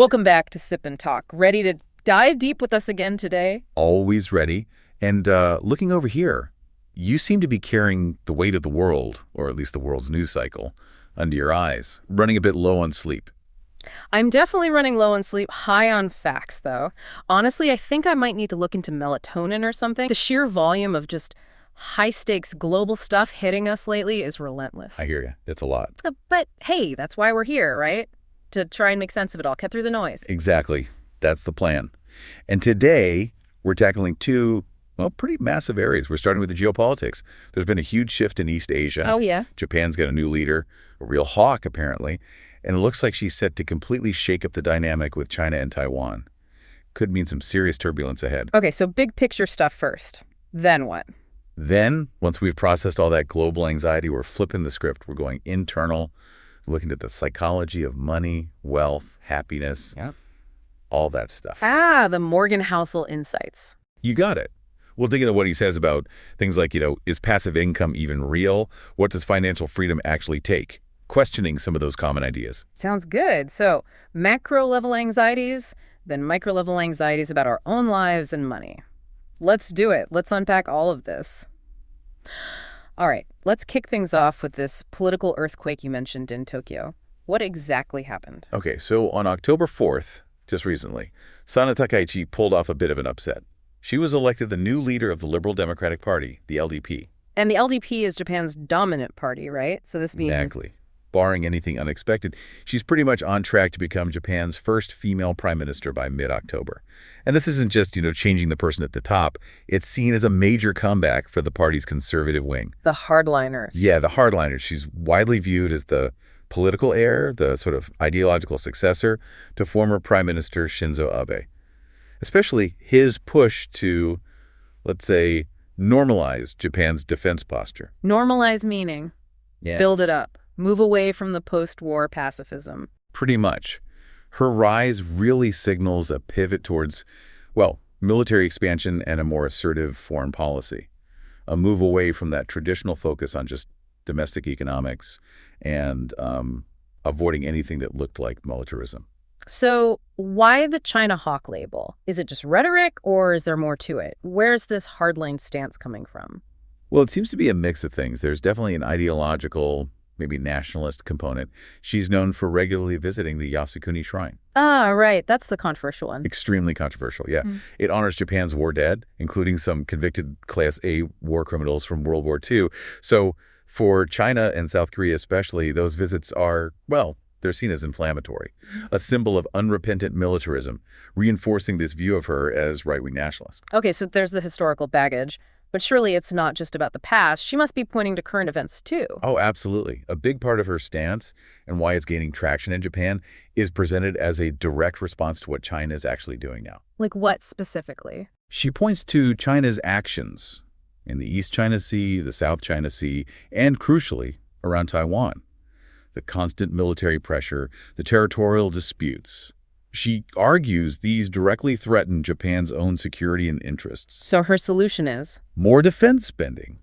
Welcome back to Sip and Talk. Ready to dive deep with us again today? Always ready. And looking over here, you seem to be carrying the weight of the world, or at least the world's news cycle, under your eyes, running a bit low on sleep. I'm definitely running low on sleep, high on facts, though. Honestly, I think I might need to look into melatonin or something. The sheer volume of just high-stakes global stuff hitting us lately is relentless. I hear you. It's a lot. But hey, that's why we're here, right? To try and make sense of it all, cut through the noise. Exactly. That's the plan. And today, we're tackling two, well, pretty massive areas. We're starting with the geopolitics. There's been a huge shift in East Asia. Oh, yeah? Japan's got a new leader, a real hawk, apparently. And it looks like she's set to completely shake up the dynamic with China and Taiwan. Could mean some serious turbulence ahead. Okay, so big picture stuff first. Then what? Then, once we've processed all that global anxiety, we're flipping the script. We're going internal, looking at the psychology of money, wealth, happiness, all that stuff. Ah, the Morgan Housel insights. You got it. We'll dig into what he says about things like, is passive income even real? What does financial freedom actually take? Questioning some of those common ideas. Sounds good. So, macro-level anxieties, then micro-level anxieties about our own lives and money. Let's do it. Let's unpack all of this. All right, let's kick things off with this political earthquake you mentioned in Tokyo. What exactly happened? Okay, so on October 4th, just recently, Sana Takaichi pulled off a bit of an upset. She was elected the new leader of the Liberal Democratic Party, the LDP. And the LDP is Japan's dominant party, right? So this means... Exactly. Barring anything unexpected, she's pretty much on track to become Japan's first female prime minister by mid-October. And this isn't just, changing the person at the top. It's seen as a major comeback for the party's conservative wing. The hardliners. Yeah, the hardliners. She's widely viewed as the political heir, the sort of ideological successor to former Prime Minister Shinzo Abe. Especially his push to, let's say, normalize Japan's defense posture. Normalize meaning? Yeah. Build it up. Move away from the post-war pacifism. Pretty much. Her rise really signals a pivot towards, military expansion and a more assertive foreign policy. A move away from that traditional focus on just domestic economics and avoiding anything that looked like militarism. So why the China hawk label? Is it just rhetoric or is there more to it? Where's this hardline stance coming from? Well, it seems to be a mix of things. There's definitely an ideological, maybe nationalist component. She's known for regularly visiting the Yasukuni Shrine. Ah, right. That's the controversial one. Extremely controversial, yeah. It honors Japan's war dead, including some convicted Class A war criminals from World War II. So for China and South Korea especially, those visits are, they're seen as inflammatory, a symbol of unrepentant militarism, reinforcing this view of her as right-wing nationalist. Okay, so there's the historical baggage. But surely it's not just about the past. She must be pointing to current events, too. Oh, absolutely. A big part of her stance and why it's gaining traction in Japan is presented as a direct response to what China is actually doing now. Like what specifically? She points to China's actions in the East China Sea, the South China Sea, and crucially, around Taiwan. The constant military pressure, the territorial disputes. She argues these directly threaten Japan's own security and interests. So her solution is? More defense spending.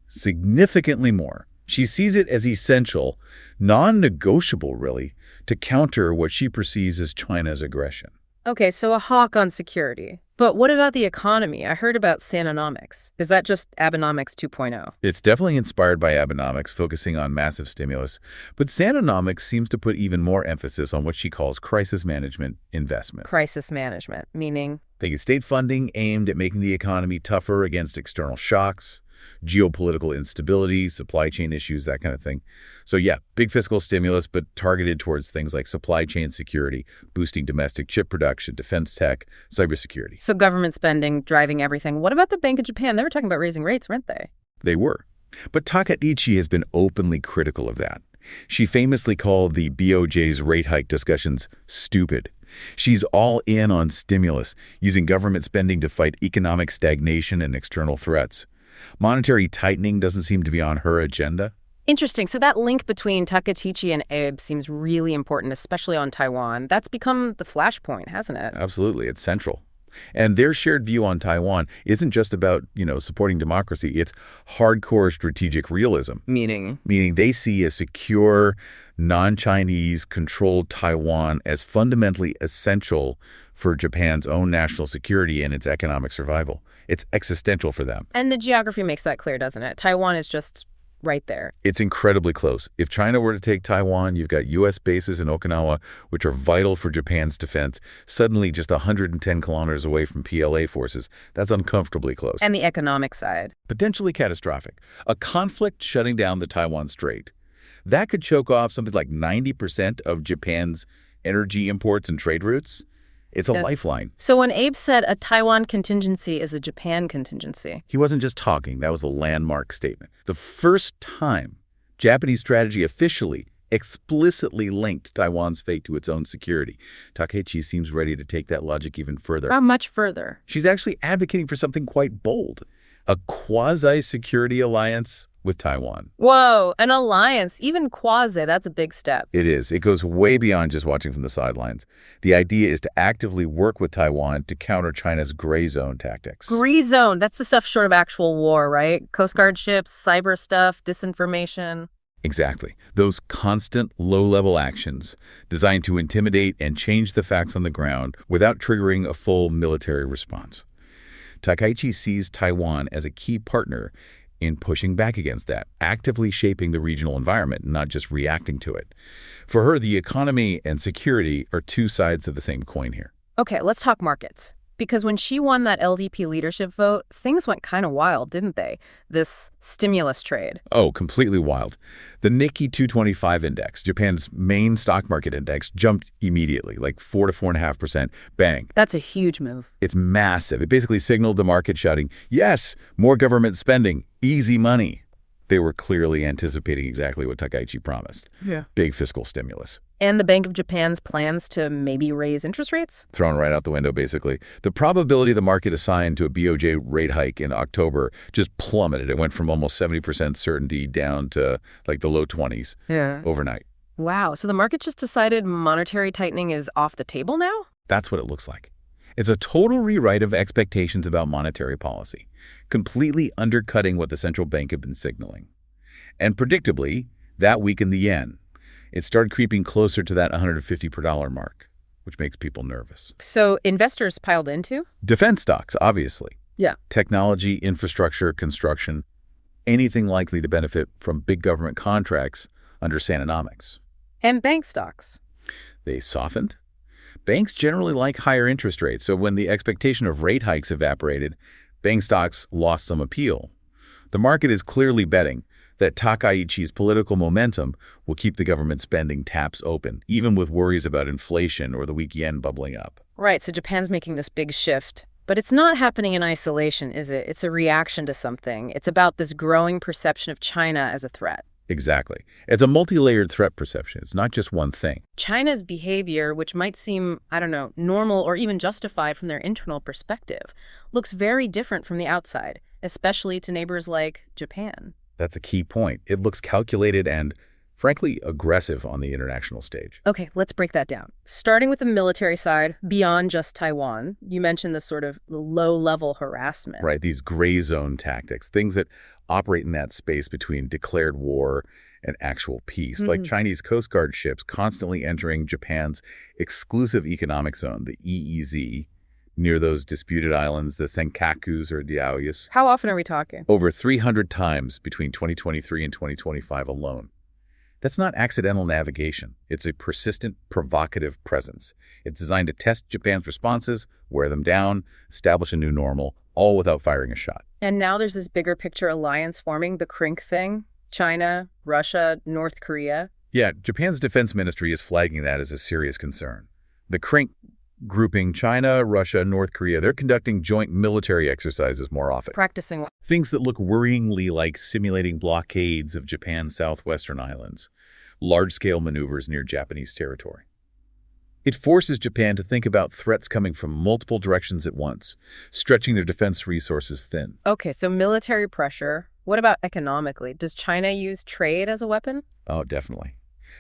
Significantly more. She sees it as essential, non-negotiable really, to counter what she perceives as China's aggression. Okay, so a hawk on security. But what about the economy? I heard about Sanonomics. Is that just Abenomics 2.0? It's definitely inspired by Abenomics, focusing on massive stimulus. But Sanonomics seems to put even more emphasis on what she calls crisis management investment. Crisis management, meaning? Think of state funding aimed at making the economy tougher against external shocks, geopolitical instability, supply chain issues, that kind of thing. So yeah, big fiscal stimulus, but targeted towards things like supply chain security, boosting domestic chip production, defense tech, cybersecurity. So government spending driving everything. What about the Bank of Japan? They were talking about raising rates, weren't they? They were. But Takaichi has been openly critical of that. She famously called the BOJ's rate hike discussions stupid. She's all in on stimulus, using government spending to fight economic stagnation and external threats. Monetary tightening doesn't seem to be on her agenda. Interesting. So that link between Takaichi and Abe seems really important, especially on Taiwan. That's become the flashpoint, hasn't it? Absolutely. It's central. And their shared view on Taiwan isn't just about, supporting democracy. It's hardcore strategic realism. Meaning? Meaning they see a secure, non-Chinese controlled Taiwan as fundamentally essential for Japan's own national security and its economic survival. It's existential for them. And the geography makes that clear, doesn't it? Taiwan is just right there. It's incredibly close. If China were to take Taiwan, you've got U.S. bases in Okinawa, which are vital for Japan's defense, suddenly just 110 kilometers away from PLA forces. That's uncomfortably close. And the economic side. Potentially catastrophic. A conflict shutting down the Taiwan Strait. That could choke off something like 90% of Japan's energy imports and trade routes. It's a lifeline. So when Abe said a Taiwan contingency is a Japan contingency. He wasn't just talking. That was a landmark statement. The first time Japanese strategy officially, explicitly linked Taiwan's fate to its own security. Takeichi seems ready to take that logic even further. How much further? She's actually advocating for something quite bold. A quasi-security alliance with Taiwan. Whoa, an alliance, even quasi, that's a big step. It is. It goes way beyond just watching from the sidelines. The idea is to actively work with Taiwan to counter China's gray zone tactics. Gray zone, that's the stuff short of actual war, right? Coast Guard ships, cyber stuff, disinformation. Exactly. Those constant low-level actions designed to intimidate and change the facts on the ground without triggering a full military response. Takeichi sees Taiwan as a key partner in pushing back against that, actively shaping the regional environment, not just reacting to it. For her, the economy and security are two sides of the same coin here. Okay, let's talk markets. Because when she won that LDP leadership vote, things went kind of wild, didn't they? This stimulus trade. Oh, completely wild. The Nikkei 225 index, Japan's main stock market index, jumped immediately, like 4 to 4.5%. Bang. That's a huge move. It's massive. It basically signaled the market shouting, yes, more government spending, easy money. They were clearly anticipating exactly what Takeichi promised. Yeah. Big fiscal stimulus. And the Bank of Japan's plans to maybe raise interest rates? Thrown right out the window, basically. The probability the market assigned to a BOJ rate hike in October just plummeted. It went from almost 70% certainty down to like the low 20s overnight. Wow. So the market just decided monetary tightening is off the table now? That's what it looks like. It's a total rewrite of expectations about monetary policy, completely undercutting what the central bank had been signaling. And predictably, that weakened the yen. It started creeping closer to that 150 per dollar mark, which makes people nervous. So investors piled into? Defense stocks, obviously. Yeah. Technology, infrastructure, construction, anything likely to benefit from big government contracts under Sananomics. And bank stocks? They softened. Banks generally like higher interest rates, so when the expectation of rate hikes evaporated, bank stocks lost some appeal. The market is clearly betting that Takeichi's political momentum will keep the government spending taps open, even with worries about inflation or the weak yen bubbling up. Right, so Japan's making this big shift. But it's not happening in isolation, is it? It's a reaction to something. It's about this growing perception of China as a threat. Exactly. It's a multi-layered threat perception. It's not just one thing. China's behavior, which might seem, normal or even justified from their internal perspective, looks very different from the outside, especially to neighbors like Japan. That's a key point. It looks calculated and, frankly, aggressive on the international stage. Okay, let's break that down. Starting with the military side, beyond just Taiwan, you mentioned this sort of low-level harassment. Right, these gray zone tactics, things that operate in that space between declared war and actual peace, like Chinese Coast Guard ships constantly entering Japan's exclusive economic zone, the EEZ, near those disputed islands, the Senkakus or Diaoyus. How often are we talking? Over 300 times between 2023 and 2025 alone. That's not accidental navigation. It's a persistent, provocative presence. It's designed to test Japan's responses, wear them down, establish a new normal, all without firing a shot. And now there's this bigger picture alliance forming, the CRINC thing. China, Russia, North Korea. Yeah, Japan's defense ministry is flagging that as a serious concern. The CRINC grouping China, Russia, North Korea, they're conducting joint military exercises more often. Practicing what? Things that look worryingly like simulating blockades of Japan's southwestern islands, large-scale maneuvers near Japanese territory. It forces Japan to think about threats coming from multiple directions at once, stretching their defense resources thin. Okay, so military pressure. What about economically? Does China use trade as a weapon? Oh, definitely.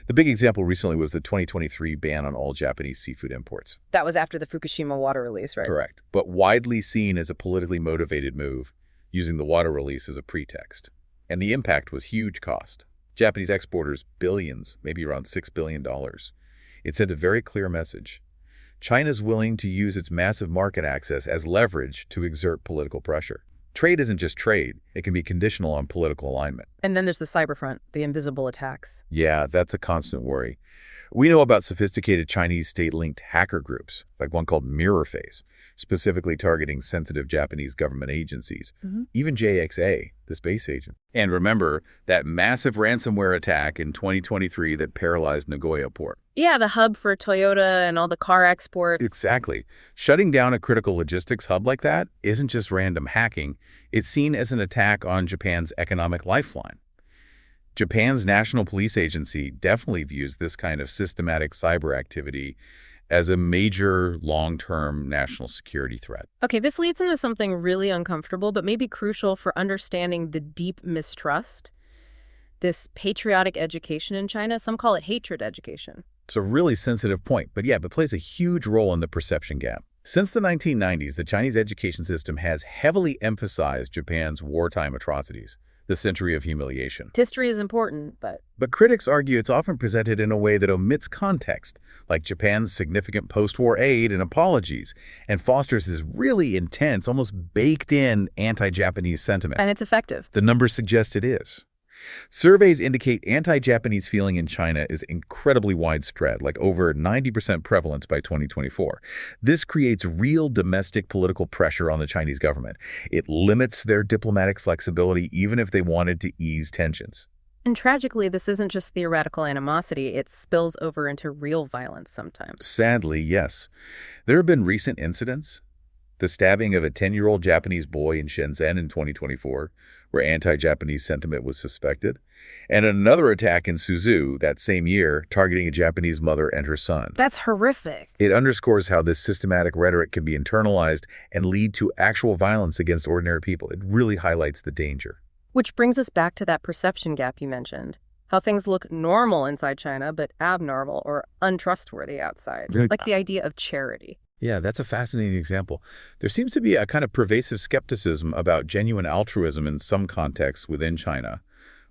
The big example recently was the 2023 ban on all Japanese seafood imports. That was after the Fukushima water release, right? Correct, but widely seen as a politically motivated move, using the water release as a pretext. And the impact was huge cost. Japanese exporters billions, maybe around $6 billion. It sent a very clear message. China's willing to use its massive market access as leverage to exert political pressure. Trade isn't just trade. It can be conditional on political alignment. And then there's the cyberfront, the invisible attacks. Yeah, that's a constant worry. We know about sophisticated Chinese state-linked hacker groups, like one called MirrorFace, specifically targeting sensitive Japanese government agencies, even JXA, the space agent. And remember that massive ransomware attack in 2023 that paralyzed Nagoya port. Yeah, the hub for Toyota and all the car exports. Exactly. Shutting down a critical logistics hub like that isn't just random hacking. It's seen as an attack on Japan's economic lifeline. Japan's National Police Agency definitely views this kind of systematic cyber activity as a major long-term national security threat. Okay, this leads into something really uncomfortable, but maybe crucial for understanding the deep mistrust. This patriotic education in China, some call it hatred education. It's a really sensitive point, but plays a huge role in the perception gap. Since the 1990s, the Chinese education system has heavily emphasized Japan's wartime atrocities, the century of humiliation. History is important, but critics argue it's often presented in a way that omits context, like Japan's significant post-war aid and apologies, and fosters this really intense, almost baked-in anti-Japanese sentiment. And it's effective. The numbers suggest it is. Surveys indicate anti-Japanese feeling in China is incredibly widespread, like over 90% prevalence by 2024. This creates real domestic political pressure on the Chinese government. It limits their diplomatic flexibility even if they wanted to ease tensions. And tragically, this isn't just theoretical animosity, it spills over into real violence sometimes. Sadly, yes. There have been recent incidents. The stabbing of a 10-year-old Japanese boy in Shenzhen in 2024, where anti-Japanese sentiment was suspected, and another attack in Suzhou that same year, targeting a Japanese mother and her son. That's horrific. It underscores how this systematic rhetoric can be internalized and lead to actual violence against ordinary people. It really highlights the danger. Which brings us back to that perception gap you mentioned. How things look normal inside China, but abnormal or untrustworthy outside. Like the idea of charity. Yeah, that's a fascinating example. There seems to be a kind of pervasive skepticism about genuine altruism in some contexts within China,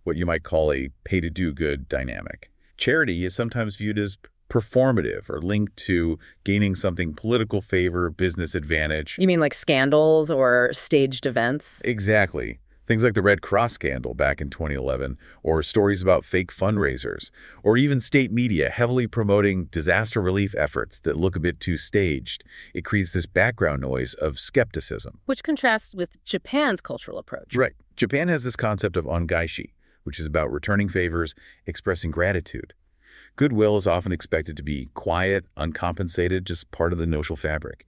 what you might call a pay-to-do-good dynamic. Charity is sometimes viewed as performative or linked to gaining something political favor, business advantage. You mean like scandals or staged events? Exactly. Things like the Red Cross scandal back in 2011, or stories about fake fundraisers, or even state media heavily promoting disaster relief efforts that look a bit too staged. It creates this background noise of skepticism. Which contrasts with Japan's cultural approach. Right. Japan has this concept of ongaishi, which is about returning favors, expressing gratitude. Goodwill is often expected to be quiet, uncompensated, just part of the social fabric.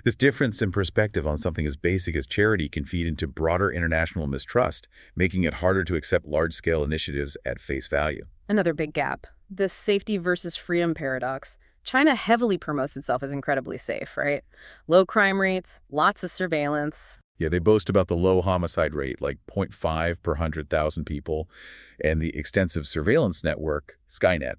This difference in perspective on something as basic as charity can feed into broader international mistrust, making it harder to accept large-scale initiatives at face value. Another big gap, this safety versus freedom paradox. China heavily promotes itself as incredibly safe, right? Low crime rates, lots of surveillance. Yeah, they boast about the low homicide rate, like 0.5 per 100,000 people, and the extensive surveillance network, Skynet.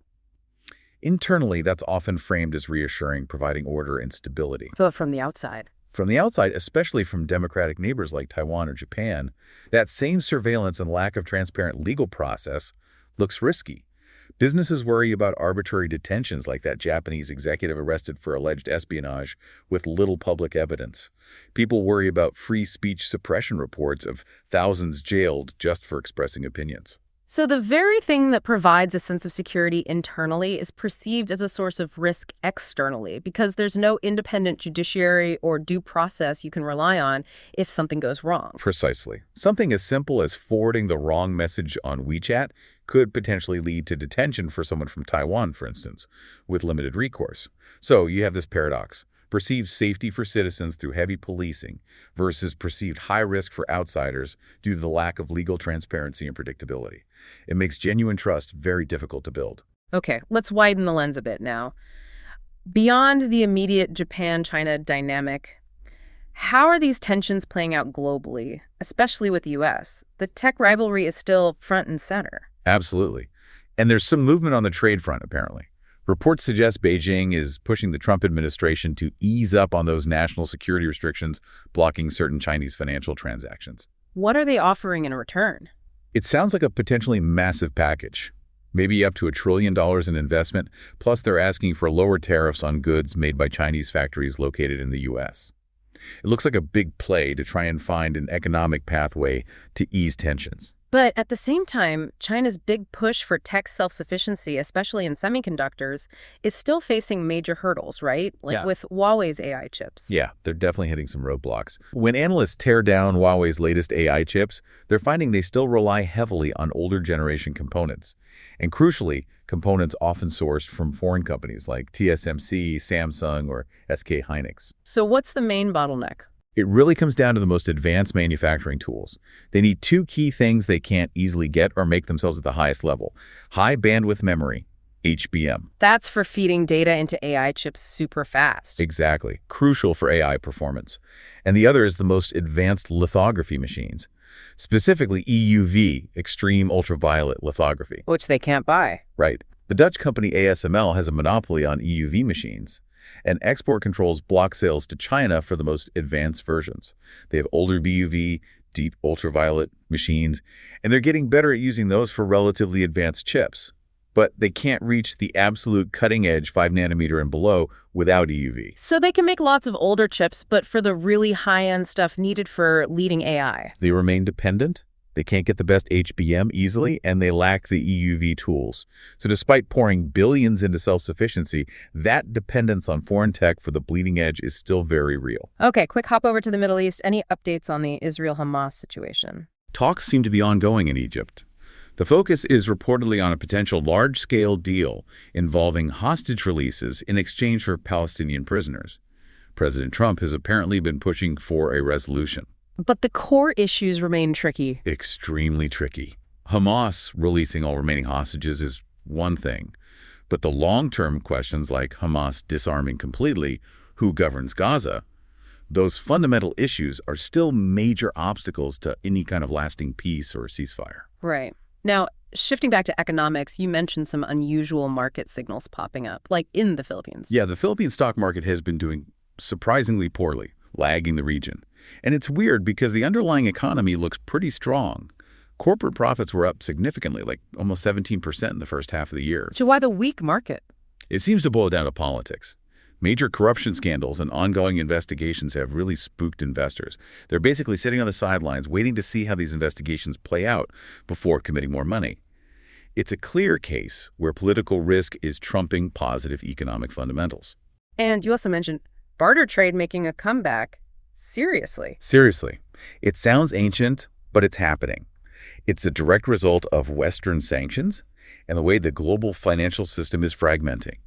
Internally, that's often framed as reassuring, providing order and stability. But from the outside? From the outside, especially from democratic neighbors like Taiwan or Japan, that same surveillance and lack of transparent legal process looks risky. Businesses worry about arbitrary detentions like that Japanese executive arrested for alleged espionage with little public evidence. People worry about free speech suppression reports of thousands jailed just for expressing opinions. So the very thing that provides a sense of security internally is perceived as a source of risk externally because there's no independent judiciary or due process you can rely on if something goes wrong. Precisely. Something as simple as forwarding the wrong message on WeChat could potentially lead to detention for someone from Taiwan, for instance, with limited recourse. So you have this paradox. Perceived safety for citizens through heavy policing versus perceived high risk for outsiders due to the lack of legal transparency and predictability. It makes genuine trust very difficult to build. Okay, let's widen the lens a bit now. Beyond the immediate Japan-China dynamic, how are these tensions playing out globally, especially with the U.S.? The tech rivalry is still front and center. Absolutely. And there's some movement on the trade front, apparently. Reports suggest Beijing is pushing the Trump administration to ease up on those national security restrictions blocking certain Chinese financial transactions. What are they offering in return? It sounds like a potentially massive package, maybe up to $1 trillion in investment, plus they're asking for lower tariffs on goods made by Chinese factories located in the U.S. It looks like a big play to try and find an economic pathway to ease tensions. But at the same time, China's big push for tech self-sufficiency, especially in semiconductors, is still facing major hurdles, right? With Huawei's AI chips. Yeah, they're definitely hitting some roadblocks. When analysts tear down Huawei's latest AI chips, they're finding they still rely heavily on older generation components. And crucially, components often sourced from foreign companies like TSMC, Samsung, or SK Hynix. So what's the main bottleneck? It really comes down to the most advanced manufacturing tools. They need two key things they can't easily get or make themselves at the highest level: high bandwidth memory, HBM. That's for feeding data into AI chips super fast. Exactly. Crucial for AI performance. And the other is the most advanced lithography machines, specifically EUV, extreme ultraviolet lithography. Which they can't buy. Right. The Dutch company ASML has a monopoly on EUV machines, and export controls block sales to China for the most advanced versions. They have older BUV, deep ultraviolet machines, and they're getting better at using those for relatively advanced chips. But they can't reach the absolute cutting-edge 5nm and below without EUV. So they can make lots of older chips, but for the really high-end stuff needed for leading AI. They remain dependent. They can't get the best HBM easily, and they lack the EUV tools. So despite pouring billions into self-sufficiency, that dependence on foreign tech for the bleeding edge is still very real. Okay, quick hop over to the Middle East. Any updates on the Israel-Hamas situation? Talks seem to be ongoing in Egypt. The focus is reportedly on a potential large-scale deal involving hostage releases in exchange for Palestinian prisoners. President Trump has apparently been pushing for a resolution. But the core issues remain tricky. Extremely tricky. Hamas releasing all remaining hostages is one thing, but the long-term questions like Hamas disarming completely, who governs Gaza, those fundamental issues are still major obstacles to any kind of lasting peace or ceasefire. Right. Now, shifting back to economics, you mentioned some unusual market signals popping up, like in the Philippines. Yeah, the Philippine stock market has been doing surprisingly poorly, lagging the region. And it's weird because the underlying economy looks pretty strong. Corporate profits were up significantly, like almost 17% in the first half of the year. So why the weak market? It seems to boil down to politics. Major corruption scandals and ongoing investigations have really spooked investors. They're basically sitting on the sidelines waiting to see how these investigations play out before committing more money. It's a clear case where political risk is trumping positive economic fundamentals. And you also mentioned barter trade making a comeback. Seriously? Seriously. It sounds ancient, but it's happening. It's a direct result of Western sanctions and the way the global financial system is fragmenting.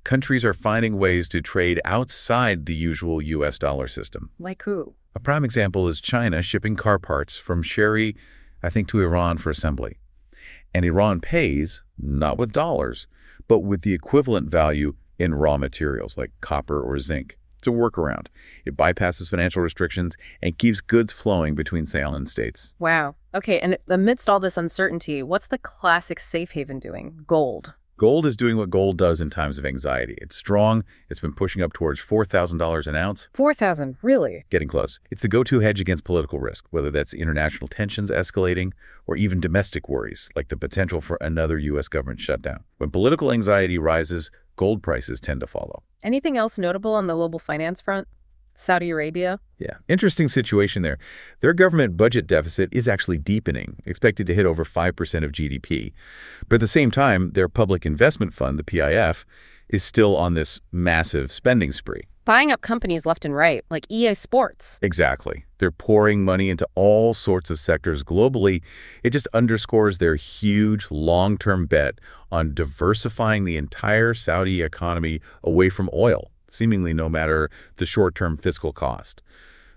Countries are finding ways to trade outside the usual U.S. dollar system. Like who? A prime example is China shipping car parts from Sherry, I think, to Iran for assembly. And Iran pays, not with dollars, but with the equivalent value in raw materials like copper or zinc. It's a workaround. It bypasses financial restrictions and keeps goods flowing between island states. Wow. Okay, and amidst all this uncertainty, what's the classic safe haven doing? Gold. Gold is doing what gold does in times of anxiety. It's strong. It's been pushing up towards $4,000 an ounce. $4,000, really? Getting close. It's the go-to hedge against political risk, whether that's international tensions escalating or even domestic worries, like the potential for another U.S. government shutdown. When political anxiety rises, gold prices tend to follow. Anything else notable on the global finance front? Saudi Arabia? Yeah, interesting situation there. Their government budget deficit is actually deepening, expected to hit over 5% of GDP. But at the same time, their public investment fund, the PIF, is still on this massive spending spree. Buying up companies left and right, like EA Sports. Exactly. They're pouring money into all sorts of sectors globally. It just underscores their huge long-term bet on diversifying the entire Saudi economy away from oil, seemingly no matter the short-term fiscal cost.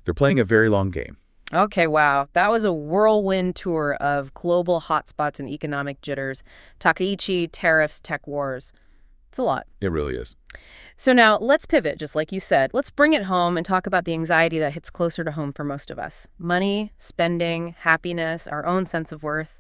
They're playing a very long game. Okay, wow. That was a whirlwind tour of global hotspots and economic jitters. Takaichi, tariffs, tech wars. It's a lot. It really is. So now let's pivot, just like you said. Let's bring it home and talk about the anxiety that hits closer to home for most of us. Money, spending, happiness, our own sense of worth.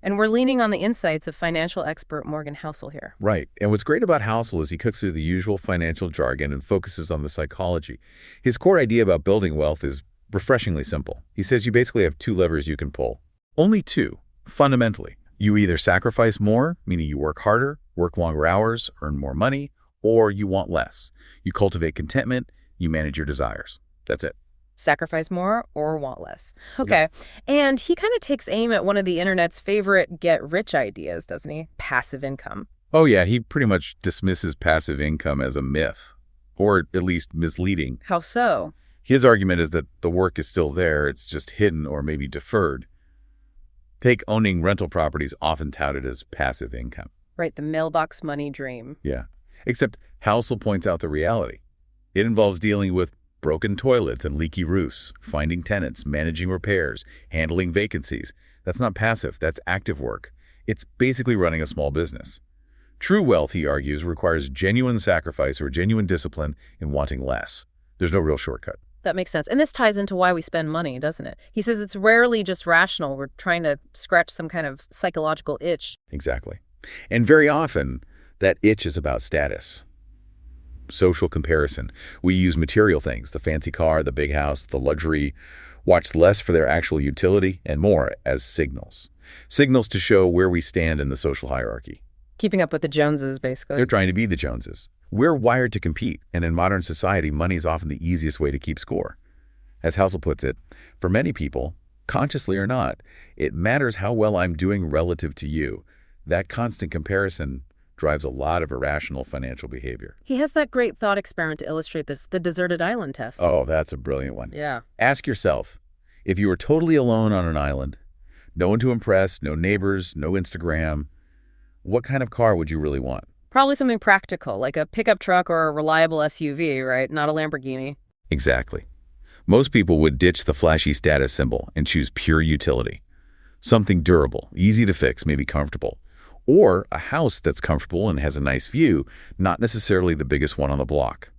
And we're leaning on the insights of financial expert Morgan Housel here. Right. And what's great about Housel is he cooks through the usual financial jargon and focuses on the psychology. His core idea about building wealth is refreshingly simple. He says you basically have two levers you can pull. Only two. Fundamentally, you either sacrifice more, meaning you work harder, work longer hours, earn more money, or you want less. You cultivate contentment, you manage your desires. That's it. Sacrifice more or want less. Okay. Yep. And he kind of takes aim at one of the internet's favorite get-rich ideas, doesn't he? Passive income. Oh, yeah. He pretty much dismisses passive income as a myth, or at least misleading. How so? His argument is that the work is still there. It's just hidden or maybe deferred. Take owning rental properties, often touted as passive income. Right, the mailbox money dream. Yeah. Except Housel points out the reality. It involves dealing with broken toilets and leaky roofs, finding tenants, managing repairs, handling vacancies. That's not passive, that's active work. It's basically running a small business. True wealth, he argues, requires genuine sacrifice or genuine discipline in wanting less. There's no real shortcut. That makes sense. And this ties into why we spend money, doesn't it? He says it's rarely just rational. We're trying to scratch some kind of psychological itch. Exactly. And very often, that itch is about status. Social comparison. We use material things, the fancy car, the big house, the luxury, watch less for their actual utility and more as signals. Signals to show where we stand in the social hierarchy. Keeping up with the Joneses, basically. They're trying to be the Joneses. We're wired to compete, and in modern society, money is often the easiest way to keep score. As Housel puts it, for many people, consciously or not, it matters how well I'm doing relative to you. That constant comparison drives a lot of irrational financial behavior. He has that great thought experiment to illustrate this, the deserted island test. Oh, that's a brilliant one. Yeah. Ask yourself, if you were totally alone on an island, no one to impress, no neighbors, no Instagram, what kind of car would you really want? Probably something practical, like a pickup truck or a reliable SUV, right? Not a Lamborghini. Exactly. Most people would ditch the flashy status symbol and choose pure utility. Something durable, easy to fix, maybe comfortable. Or a house that's comfortable and has a nice view, not necessarily the biggest one on the block.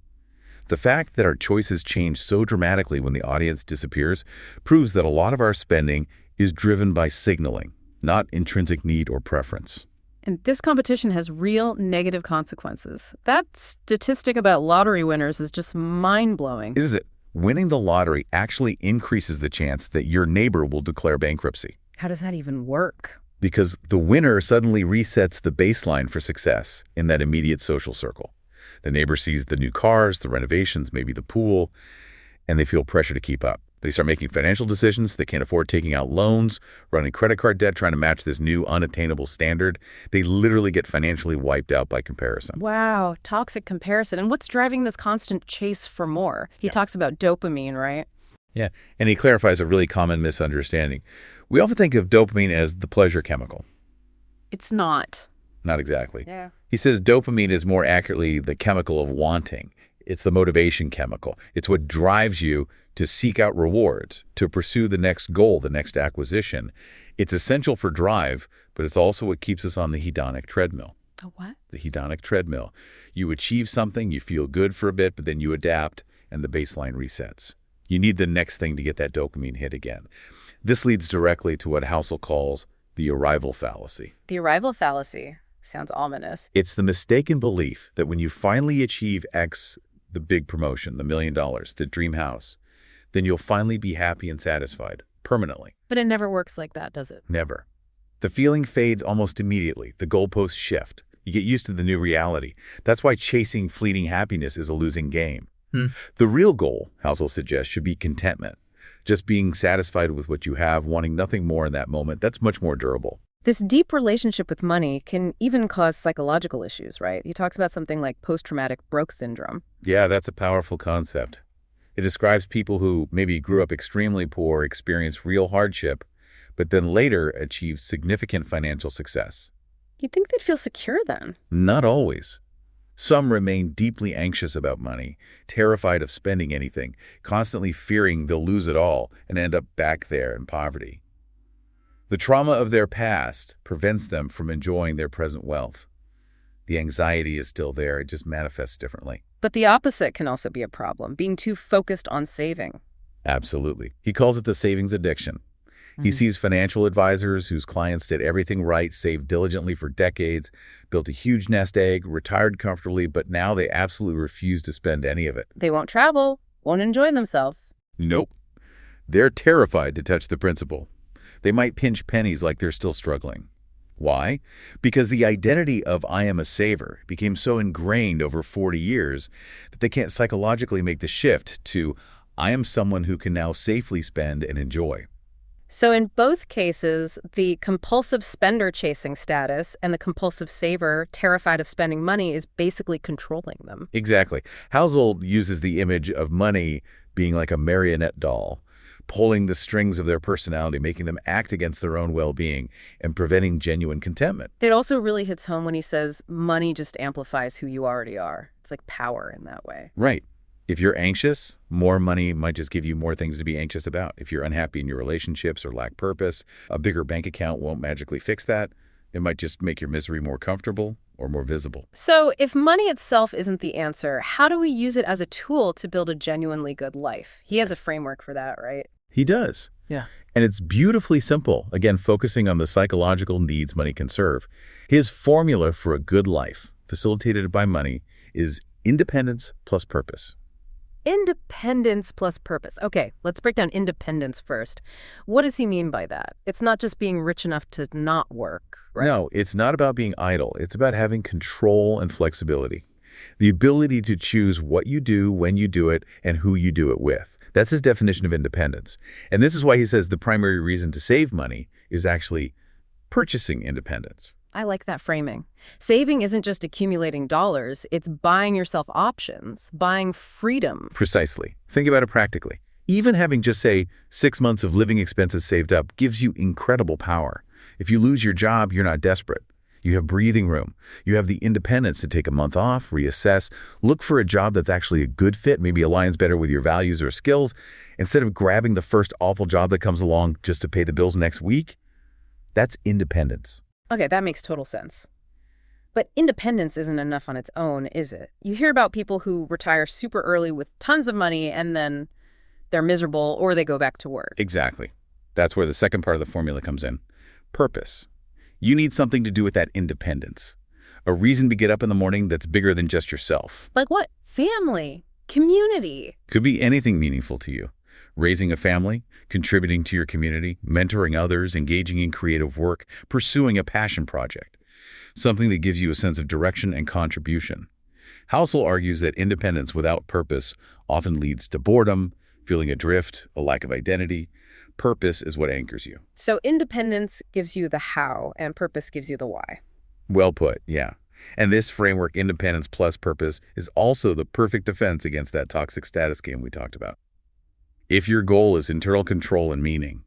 The fact that our choices change so dramatically when the audience disappears proves that a lot of our spending is driven by signaling, not intrinsic need or preference. And this competition has real negative consequences. That statistic about lottery winners is just mind-blowing. Is it? Winning the lottery actually increases the chance that your neighbor will declare bankruptcy. How does that even work? Because the winner suddenly resets the baseline for success in that immediate social circle. The neighbor sees the new cars, the renovations, maybe the pool, and they feel pressure to keep up. They start making financial decisions. They can't afford taking out loans, running credit card debt, trying to match this new unattainable standard. They literally get financially wiped out by comparison. Wow, toxic comparison. And what's driving this constant chase for more? He talks about dopamine, right? Yeah, and he clarifies a really common misunderstanding. We often think of dopamine as the pleasure chemical. It's not. Not exactly. Yeah. He says dopamine is more accurately the chemical of wanting. It's the motivation chemical. It's what drives you to seek out rewards, to pursue the next goal, the next acquisition. It's essential for drive, but it's also what keeps us on the hedonic treadmill. The what? The hedonic treadmill. You achieve something, you feel good for a bit, but then you adapt, and the baseline resets. You need the next thing to get that dopamine hit again. This leads directly to what Housel calls the arrival fallacy. The arrival fallacy sounds ominous. It's the mistaken belief that when you finally achieve X, the big promotion, the $1 million, the dream house, then you'll finally be happy and satisfied, permanently. But it never works like that, does it? Never. The feeling fades almost immediately. The goalposts shift. You get used to the new reality. That's why chasing fleeting happiness is a losing game. The real goal, Housel suggests, should be contentment. Just being satisfied with what you have, wanting nothing more in that moment, that's much more durable. This deep relationship with money can even cause psychological issues, right? He talks about something like post-traumatic broke syndrome. Yeah, that's a powerful concept. It describes people who maybe grew up extremely poor, experienced real hardship, but then later achieved significant financial success. You'd think they'd feel secure then. Not always. Some remain deeply anxious about money, terrified of spending anything, constantly fearing they'll lose it all and end up back there in poverty. The trauma of their past prevents them from enjoying their present wealth. The anxiety is still there, it just manifests differently. But the opposite can also be a problem, being too focused on saving. Absolutely. He calls it the savings addiction. He sees financial advisors whose clients did everything right, saved diligently for decades, built a huge nest egg, retired comfortably, but now they absolutely refuse to spend any of it. They won't travel, won't enjoy themselves. Nope. They're terrified to touch the principal. They might pinch pennies like they're still struggling. Why? Because the identity of I am a saver became so ingrained over 40 years that they can't psychologically make the shift to I am someone who can now safely spend and enjoy. So in both cases, the compulsive spender chasing status and the compulsive saver terrified of spending money is basically controlling them. Exactly. Housel uses the image of money being like a marionette doll, pulling the strings of their personality, making them act against their own well-being and preventing genuine contentment. It also really hits home when he says money just amplifies who you already are. It's like power in that way. Right. If you're anxious, more money might just give you more things to be anxious about. If you're unhappy in your relationships or lack purpose, a bigger bank account won't magically fix that. It might just make your misery more comfortable or more visible. So if money itself isn't the answer, how do we use it as a tool to build a genuinely good life? He has a framework for that, right? He does. Yeah. And it's beautifully simple, again, focusing on the psychological needs money can serve. His formula for a good life, facilitated by money, is independence plus purpose. Independence plus purpose. Okay, let's break down independence first. What does he mean by that? It's not just being rich enough to not work, right? No, it's not about being idle. It's about having control and flexibility. The ability to choose what you do, when you do it, and who you do it with. That's his definition of independence. And this is why he says the primary reason to save money is actually purchasing independence. I like that framing. Saving isn't just accumulating dollars, it's buying yourself options, buying freedom. Precisely. Think about it practically. Even having just, say, 6 months of living expenses saved up gives you incredible power. If you lose your job, you're not desperate. You have breathing room. You have the independence to take a month off, reassess, look for a job that's actually a good fit, maybe aligns better with your values or skills, instead of grabbing the first awful job that comes along just to pay the bills next week. That's independence. Okay, that makes total sense. But independence isn't enough on its own, is it? You hear about people who retire super early with tons of money and then they're miserable or they go back to work. Exactly. That's where the second part of the formula comes in. Purpose. You need something to do with that independence. A reason to get up in the morning that's bigger than just yourself. Like what? Family, community. Could be anything meaningful to you. Raising a family, contributing to your community, mentoring others, engaging in creative work, pursuing a passion project. Something that gives you a sense of direction and contribution. Housel argues that independence without purpose often leads to boredom, feeling adrift, a lack of identity. Purpose is what anchors you. So independence gives you the how and purpose gives you the why. Well put, yeah. And this framework, independence plus purpose, is also the perfect defense against that toxic status game we talked about. If your goal is internal control and meaning,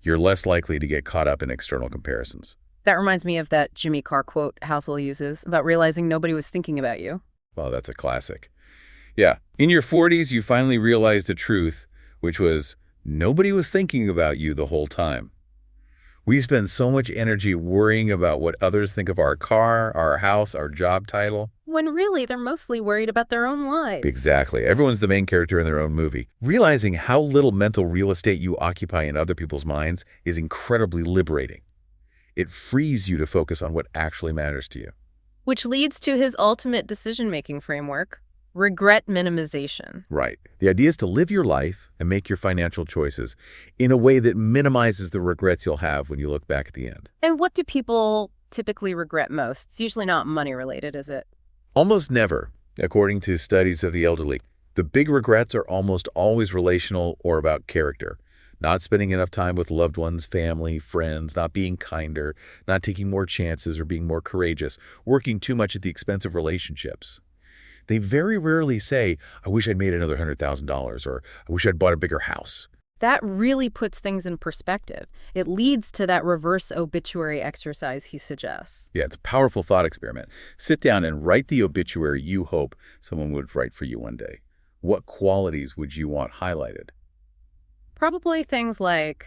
you're less likely to get caught up in external comparisons. That reminds me of that Jimmy Carr quote Housel uses about realizing nobody was thinking about you. Well, that's a classic. Yeah. In your 40s, you finally realized a truth, which was nobody was thinking about you the whole time. We spend so much energy worrying about what others think of our car, our house, our job title. When really they're mostly worried about their own lives. Exactly. Everyone's the main character in their own movie. Realizing how little mental real estate you occupy in other people's minds is incredibly liberating. It frees you to focus on what actually matters to you. Which leads to his ultimate decision-making framework, regret minimization. Right. The idea is to live your life and make your financial choices in a way that minimizes the regrets you'll have when you look back at the end. And what do people typically regret most? It's usually not money-related, is it? Almost never, according to studies of the elderly. The big regrets are almost always relational or about character. Not spending enough time with loved ones, family, friends, not being kinder, not taking more chances or being more courageous, working too much at the expense of relationships. They very rarely say, I wish I'd made another $100,000 or I wish I'd bought a bigger house. That really puts things in perspective. It leads to that reverse obituary exercise he suggests. Yeah, it's a powerful thought experiment. Sit down and write the obituary you hope someone would write for you one day. What qualities would you want highlighted? Probably things like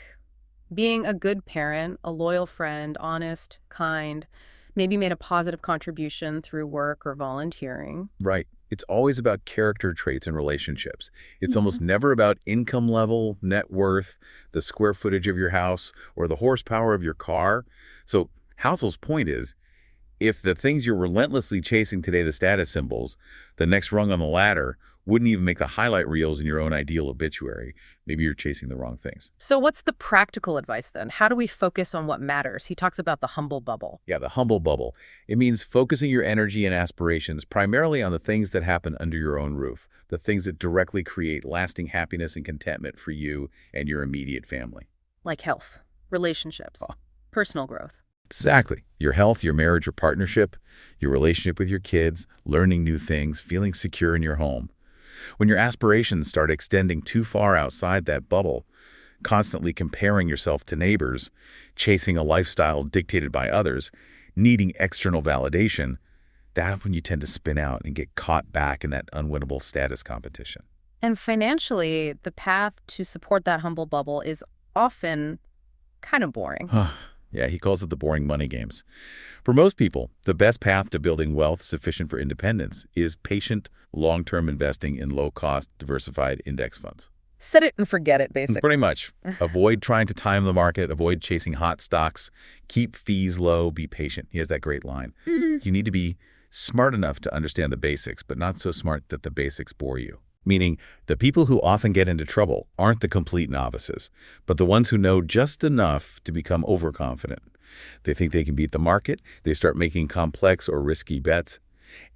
being a good parent, a loyal friend, honest, kind, maybe made a positive contribution through work or volunteering. Right. It's always about character traits and relationships. It's almost never about income level, net worth, the square footage of your house, or the horsepower of your car. So Housel's point is, if the things you're relentlessly chasing today, the status symbols, the next rung on the ladder, wouldn't even make the highlight reels in your own ideal obituary. Maybe you're chasing the wrong things. So what's the practical advice then? How do we focus on what matters? He talks about the humble bubble. Yeah, the humble bubble. It means focusing your energy and aspirations primarily on the things that happen under your own roof, the things that directly create lasting happiness and contentment for you and your immediate family. Like health, relationships, personal growth. Exactly. Your health, your marriage or partnership, your relationship with your kids, learning new things, feeling secure in your home. When your aspirations start extending too far outside that bubble, constantly comparing yourself to neighbors, chasing a lifestyle dictated by others, needing external validation, that's when you tend to spin out and get caught back in that unwinnable status competition. And financially, the path to support that humble bubble is often kind of boring. Yeah, he calls it the boring money games. For most people, the best path to building wealth sufficient for independence is patient, long-term investing in low-cost, diversified index funds. Set it and forget it, basically. Pretty much. Avoid trying to time the market, avoid chasing hot stocks, keep fees low, be patient. He has that great line. You need to be smart enough to understand the basics, but not so smart that the basics bore you. Meaning, the people who often get into trouble aren't the complete novices, but the ones who know just enough to become overconfident. They think they can beat the market, they start making complex or risky bets,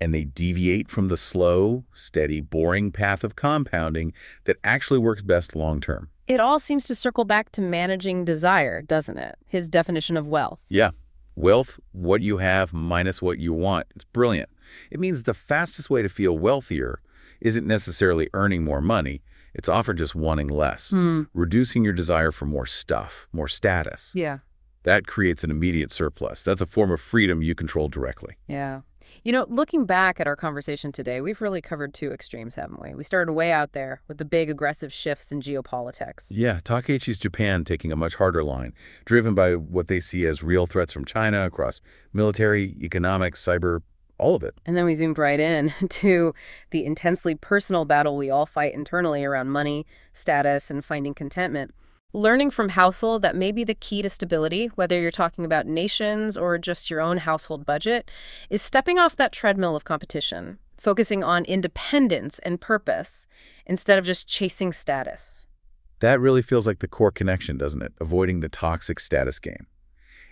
and they deviate from the slow, steady, boring path of compounding that actually works best long-term. It all seems to circle back to managing desire, doesn't it? His definition of wealth. Yeah. Wealth, what you have minus what you want. It's brilliant. It means the fastest way to feel wealthier isn't necessarily earning more money. It's often just wanting less, reducing your desire for more stuff, more status. Yeah. That creates an immediate surplus. That's a form of freedom you control directly. Yeah. You know, looking back at our conversation today, we've really covered two extremes, haven't we? We started way out there with the big aggressive shifts in geopolitics. Yeah, Takeichi's Japan taking a much harder line, driven by what they see as real threats from China across military, economics, cyber, all of it. And then we zoomed right in to the intensely personal battle we all fight internally around money, status, and finding contentment. Learning from Housel that may be the key to stability, whether you're talking about nations or just your own household budget, is stepping off that treadmill of competition, focusing on independence and purpose instead of just chasing status. That really feels like the core connection, doesn't it? Avoiding the toxic status game.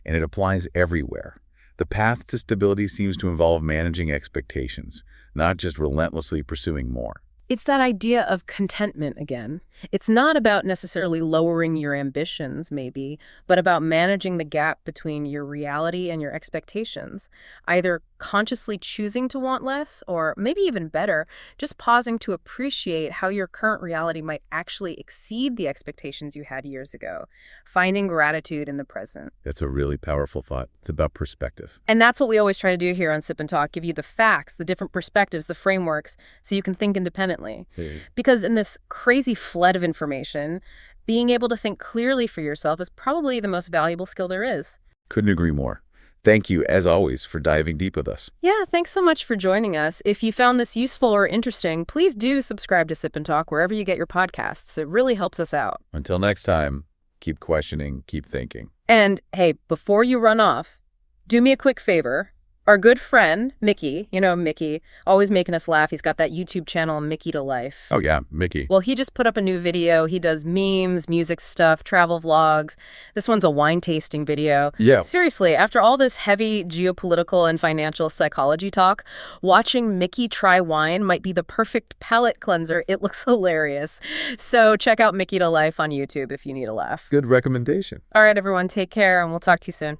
And it applies everywhere. The path to stability seems to involve managing expectations, not just relentlessly pursuing more. It's that idea of contentment again. It's not about necessarily lowering your ambitions, maybe, but about managing the gap between your reality and your expectations, either consciously choosing to want less, or maybe even better, just pausing to appreciate how your current reality might actually exceed the expectations you had years ago, finding gratitude in the present. That's a really powerful thought. It's about perspective. And that's what we always try to do here on Sip and Talk, give you the facts, the different perspectives, the frameworks, so you can think independently. Because in this crazy flood of information, being able to think clearly for yourself is probably the most valuable skill there is. Couldn't agree more. Thank you, as always, for diving deep with us. Yeah, thanks so much for joining us. If you found this useful or interesting, please do subscribe to Sip and Talk wherever you get your podcasts. It really helps us out. Until next time, keep questioning, keep thinking. And hey, before you run off, do me a quick favor. Our good friend, Mickey, you know Mickey, always making us laugh. He's got that YouTube channel, Mickytolife. Oh, yeah, Mickey. Well, he just put up a new video. He does memes, music stuff, travel vlogs. This one's a wine tasting video. Yeah. Seriously, after all this heavy geopolitical and financial psychology talk, watching Mickey try wine might be the perfect palate cleanser. It looks hilarious. So check out Mickytolife on YouTube if you need a laugh. Good recommendation. All right, everyone, take care, and we'll talk to you soon.